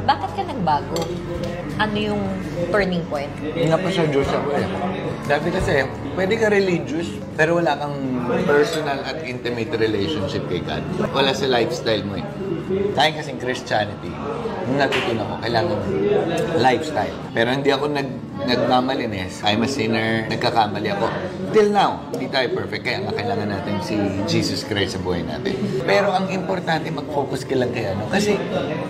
Bakit ka nagbago? Ano yung turning point? Nga pa sa Diyos ako eh. Dati kasi, pwede ka religious, pero wala kang personal at intimate relationship kay God. Wala sa lifestyle mo eh. Tayo kasing Christianity, nung natutunan ko, kailangan lifestyle. Pero hindi ako nagmamalinis. I'm a sinner, nagkakamali ako. Till now, hindi tayo perfect. Kaya nga kailangan natin si Jesus Christ sa buhay natin. Pero ang importante, mag-focus ka lang kay ano. Kasi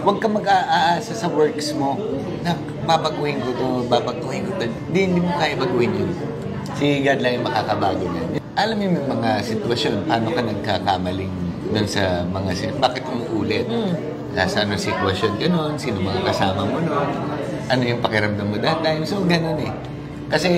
huwag ka mag-aasa sa works mo na babaguhin ko to, babaguhin ko to. Hindi mo kaya baguhin yun. Si God lang yung makakabago niyan. Alam mo yung mga sitwasyon, paano ka nagkakamaling doon sa mga bakit umuulit? Nasa anong sitwasyon ka nun? Sino mga kasama mo nun? Ano yung pakiramdam mo that time? So, ganun eh. Kasi,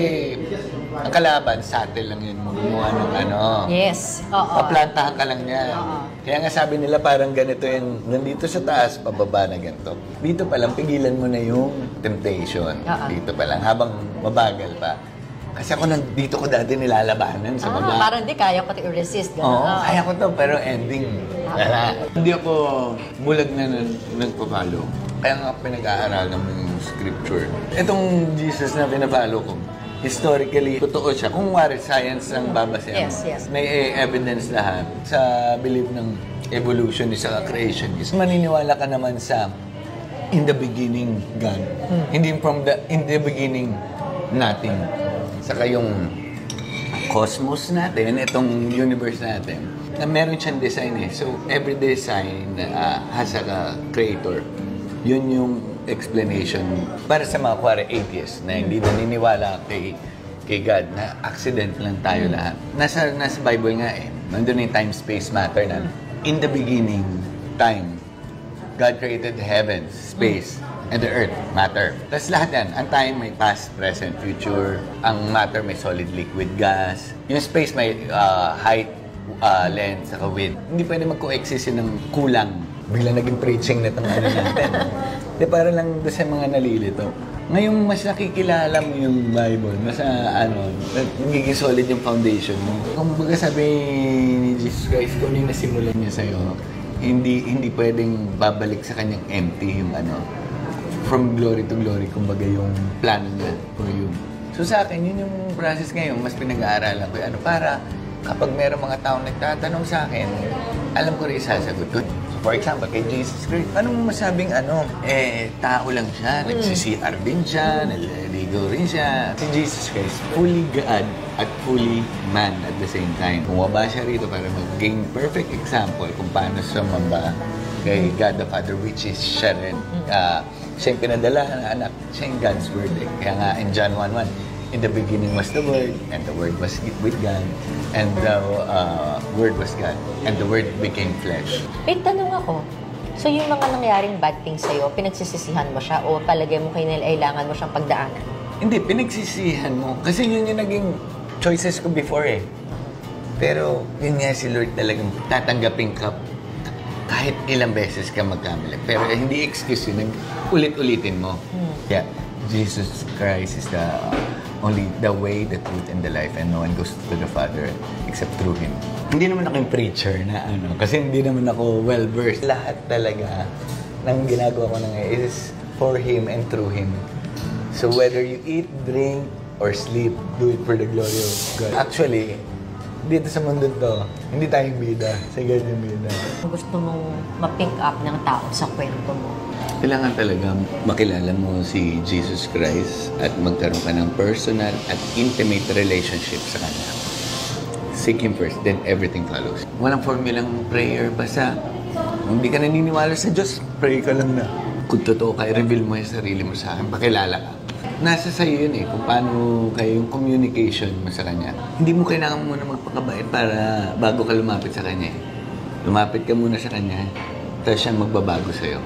ang kalaban, subtle lang yun. Gumawa ng ano. Yes. Oo. Paplantahan ka lang niya. Kaya nga sabi nila parang ganito yun. Nandito sa taas, pababa na ganito. Dito pa lang, pigilan mo na yung temptation. Dito pa lang, habang mabagal pa. Kasi ako dito ko dati nilalabanan sa baba. Parang di kaya ko i-resist. Oo, kaya ko to, pero ending. Hindi ako bulag na nagpapalo. Kaya nga pinag-aaralan mo yung scripture. Itong Jesus na pinapalo ko, historically, totoo siya. Kung wari science ang babasahin mo, may evidence lahat sa belief ng evolution sa creationist. Maniniwala ka naman sa in the beginning, God. Hindi from in the beginning, nothing. Saka yung cosmos natin, itong universe natin, na meron siyang design eh. So, every design has a creator. Yun yung explanation para sa mga kuwari atheists na hindi naniniwala kay God na accident lang tayo lahat. Nasa Bible nga eh. Nandun yung time, space, matter na. In the beginning, time. God created the heavens, space, and the earth, matter. Tapos lahat yan. Ang time may past, present, future. Ang matter may solid, liquid, gas. Yung space may height, length, saka width. Hindi pwede mag-coexist ng kulang. Bigla naging preaching na itong ano natin. Di para lang doon sa mga nalilito. Ngayong mas nakikilala mo yung Bible, mas nagiging solid yung foundation mo. Kung baga sabi ni Jesus Christ, kung yung nasimulan niya sa'yo, hindi pwedeng babalik sa kanyang empty yung from glory to glory, kumbaga yung plano niya for you. So sa akin, yun yung process ngayon, mas pinag-aaralan ko yung para kapag meron mga taong nagtatanong sa akin, alam ko rin sasagot ko. So for example, kay Jesus Christ, anong masabing tao lang siya, nagsi-CR din siya, naliligo rin siya. Si Jesus Christ, fully God at fully man at the same time. Bumaba siya rito para maging perfect example kung paano sumamba kay God the Father, which is siya rin. Siya yung pinadala na anak, siya yung God's Word eh. Kaya nga in John 1:1, in the beginning was the Word, and the Word was with God, and the Word was God, and the Word became flesh. May tanong ako. So yung mga nangyaring bad things sa'yo, pinagsisisihan mo siya o palagay mo kailangan mo siyang pagdaanan? Hindi, pinagsisihan mo. Kasi yun yung naging choices ko before eh. Pero yun nga si Lord talagang tatanggapin ka kahit ilang beses ka magkamali. Pero hindi excuse yun. Ulit-ulitin mo. Yeah, Jesus Christ is only the way, the truth, and the life. And no one goes to the Father except through Him. Hindi naman ako yung preacher na kasi hindi naman ako well-versed. Lahat talaga ng ginagawa ko na ngayon is for Him and through Him. So whether you eat, drink, or sleep, do it for the glory of God. Actually, dito sa mundo to, hindi tayong bida. Sa God yung bida. Gusto mong ma-pick up ng tao sa kwento mo? Kailangan talaga makilala mo si Jesus Christ at magkaroon ka ng personal at intimate relationship sa Kanya. Seek Him first, then everything follows. Walang formulang prayer, basta kung hindi ka naniniwala sa Diyos, pray ka lang na. Kung totoo ka, reveal mo yung sarili mo sa akin, pakilala ka. Nasa sa'yo yun eh, kung paano kayo yung communication mo sa Kanya. Hindi mo kailangan muna magpakabait para bago ka lumapit sa Kanya eh. Lumapit ka muna sa Kanya, tapos siya magbabago sa'yo.